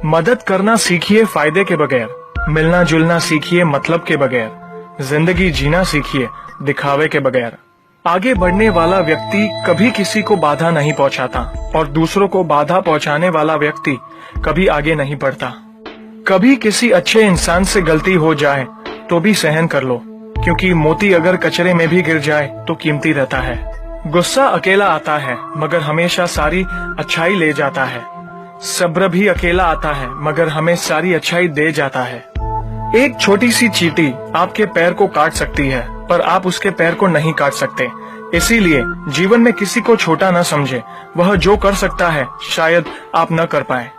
मदद करना सीखिए फायदे के बगैर, मिलना जुलना सीखिए मतलब के बगैर, जिंदगी जीना सीखिए दिखावे के बगैर। आगे बढ़ने वाला व्यक्ति कभी किसी को बाधा नहीं पहुंचाता और दूसरों को बाधा पहुंचाने वाला व्यक्ति कभी आगे नहीं बढ़ता। कभी किसी अच्छे इंसान से गलती हो जाए तो भी सहन कर लो, क्योंकि मोती अगर कचरे में भी गिर जाए तो कीमती रहता है। गुस्सा अकेला आता है मगर हमेशा सारी अच्छाई ले जाता है। सब्र भी अकेला आता है मगर हमें सारी अच्छाई दे जाता है। एक छोटी सी चींटी आपके पैर को काट सकती है पर आप उसके पैर को नहीं काट सकते। इसीलिए जीवन में किसी को छोटा न समझे, वह जो कर सकता है शायद आप न कर पाए।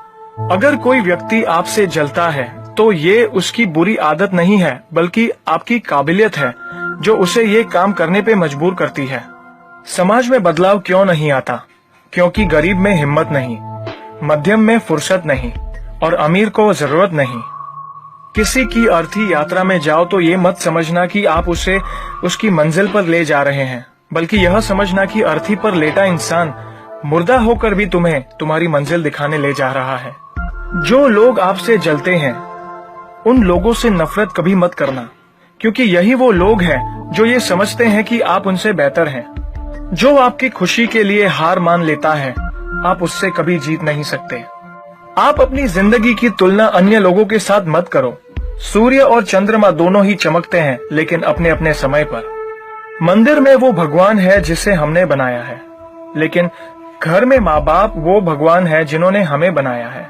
अगर कोई व्यक्ति आपसे जलता है तो ये उसकी बुरी आदत नहीं है बल्कि आपकी काबिलियत है जो उसे ये काम करने पे मजबूर करती है। समाज में बदलाव क्यों नहीं आता? क्योंकि गरीब में हिम्मत नहीं, मध्यम में फुर्सत नहीं और अमीर को जरूरत नहीं। किसी की अर्थी यात्रा में जाओ तो ये मत समझना कि आप उसे उसकी मंजिल पर ले जा रहे हैं, बल्कि यह समझना कि अर्थी पर लेटा इंसान मुर्दा होकर भी तुम्हें तुम्हारी मंजिल दिखाने ले जा रहा है। जो लोग आपसे जलते हैं उन लोगों से नफरत कभी मत करना, क्योंकि यही वो लोग हैं जो ये समझते हैं कि आप उनसे बेहतर हैं। जो आपकी खुशी के लिए हार मान लेता है आप उससे कभी जीत नहीं सकते। आप अपनी जिंदगी की तुलना अन्य लोगों के साथ मत करो। सूर्य और चंद्रमा दोनों ही चमकते हैं लेकिन अपने अपने समय पर। मंदिर में वो भगवान है जिसे हमने बनाया है, लेकिन घर में माँ बाप वो भगवान है जिन्होंने हमें बनाया है।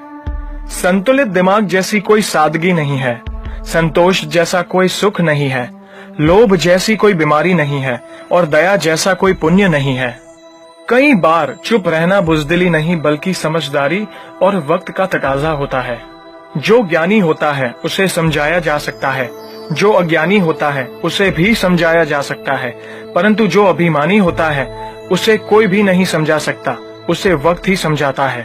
संतुलित दिमाग जैसी कोई सादगी नहीं है, संतोष जैसा कोई सुख नहीं है, लोभ जैसी कोई बीमारी नहीं है और दया जैसा कोई पुण्य नहीं है। कई बार चुप रहना बुजदिली नहीं बल्कि समझदारी और वक्त का तकाजा होता है। जो ज्ञानी होता है उसे समझाया जा सकता है, जो अज्ञानी होता है उसे भी समझाया जा सकता है, परंतु जो अभिमानी होता है उसे कोई भी नहीं समझा सकता, उसे वक्त ही समझाता है।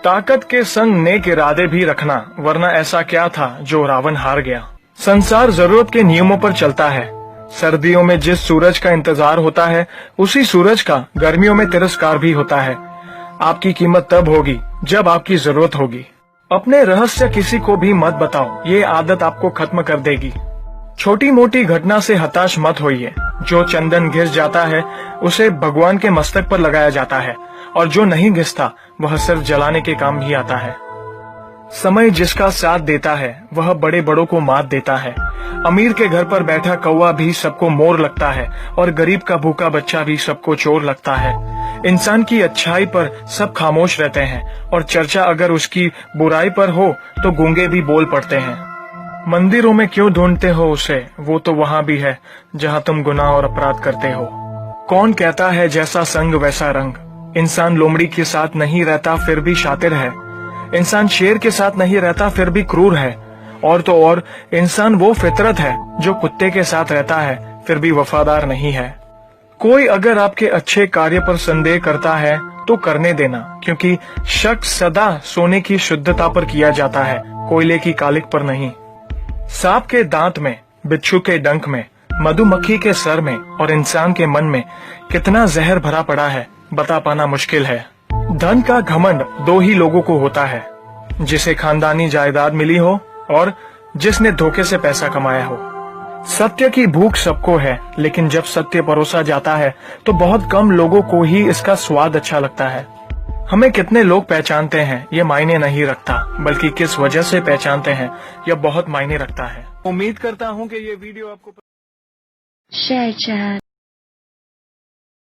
ताकत के संग नेक इरादे भी रखना, वरना ऐसा क्या था जो रावण हार गया। संसार जरूरत के नियमों पर चलता है। सर्दियों में जिस सूरज का इंतजार होता है उसी सूरज का गर्मियों में तिरस्कार भी होता है। आपकी कीमत तब होगी जब आपकी जरूरत होगी। अपने रहस्य किसी को भी मत बताओ, ये आदत आपको खत्म कर देगी। छोटी मोटी घटना से हताश मत होइए। जो चंदन घिस जाता है उसे भगवान के मस्तक पर लगाया जाता है और जो नहीं घिसता वह सिर्फ जलाने के काम भी आता है। समय जिसका साथ देता है वह बड़े बड़ों को मात देता है। अमीर के घर पर बैठा कौवा भी सबको मोर लगता है और गरीब का भूखा बच्चा भी सबको चोर लगता है। इंसान की अच्छाई पर सब खामोश रहते हैं और चर्चा अगर उसकी बुराई पर हो तो गूंगे भी बोल पड़ते हैं। मंदिरों में क्यों ढूंढते हो उसे, वो तो वहां भी है जहां तुम गुनाह और अपराध करते हो। कौन कहता है जैसा संग वैसा रंग। इंसान लोमड़ी के साथ नहीं रहता फिर भी शातिर है। इंसान शेर के साथ नहीं रहता फिर भी क्रूर है। और तो और इंसान वो फितरत है जो कुत्ते के साथ रहता है फिर भी वफादार नहीं है। कोई अगर आपके अच्छे कार्य पर संदेह करता है तो करने देना, क्योंकि शक सदा सोने की शुद्धता पर किया जाता है, कोयले की कालिक पर नहीं। सांप के दांत में, बिच्छू के डंक में, मधुमक्खी के सर में और इंसान के मन में कितना जहर भरा पड़ा है बता पाना मुश्किल है। धन का घमंड दो ही लोगों को होता है, जिसे खानदानी जायदाद मिली हो और जिसने धोखे से पैसा कमाया हो। सत्य की भूख सबको है, लेकिन जब सत्य परोसा जाता है तो बहुत कम लोगों को ही इसका स्वाद अच्छा लगता है। हमें कितने लोग पहचानते हैं ये मायने नहीं रखता, बल्कि किस वजह से पहचानते हैं यह बहुत मायने रखता है। उम्मीद करता हूँ कि ये वीडियो आपको